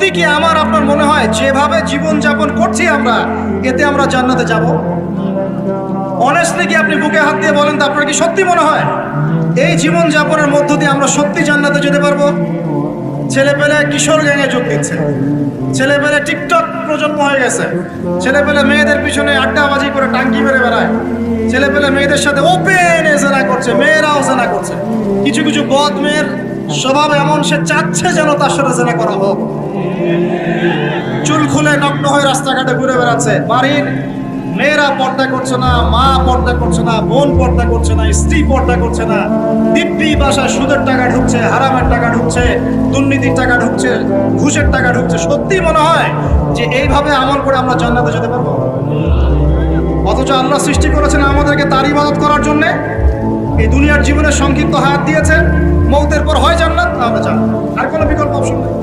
সত্যি কি আমার আপনার মনে হয় যেভাবে জীবন যাপন করছি আমরা, এতে আমরা জান্নাতে যাব? অনেস্টলি কি আপনি বুকে হাত দিয়ে বলেন তো, আপনার কি সত্যি মনে হয় এই জীবন যাপনের মধ্য দিয়ে আমরা সত্যি জান্নাতে যেতে পারবো? ছেলেপেলে কিশোর গ্যাংয়ে যোগ দিচ্ছে, ছেলেপেলে টিকটক প্রজন্ম হয়ে গেছে, ছেলেপেলে মেয়েদের পিছনে আড্ডাবাজি করে টাঙ্কি মেরে বেড়ায়, ছেলেপেলে মেয়েদের সাথে ওপেন জেনা করছে, মেয়েরাও জেনা করছে। কিছু কিছু বদ মেয়ের স্বভাব এমন, সে চাচ্ছে যেন তার সাথে জেনা করা হোক। চুল খুলে নগ্ন হয়ে রাস্তাঘাটে ঘুরে বেড়াচ্ছে। বাড়ির মেয়েরা পর্দা করছে না, মা পর্দা করছে না, বোন পর্দা করছে না, স্ত্রী পর্দা করছে না। দিব্যি বাসায় সুদের টাকা ঢুকছে, হারামের টাকা ঢুকছে, দুর্নীতির টাকা ঢুকছে, ঘুষের টাকা ঢুকছে। সত্যি মনে হয় যে এইভাবে আমল করে আমরা জান্নাতে যেতে পারবো? অথচ আল্লাহ সৃষ্টি করেছেন আমাদেরকে তার ইবাদত করার জন্য। এই দুনিয়ার জীবনের সংক্ষিপ্ত হায়াত দিয়েছেন, মৌতের পর হয় জান্নাত, আমরা জান, আর কোনো বিকল্প অপশন নেই।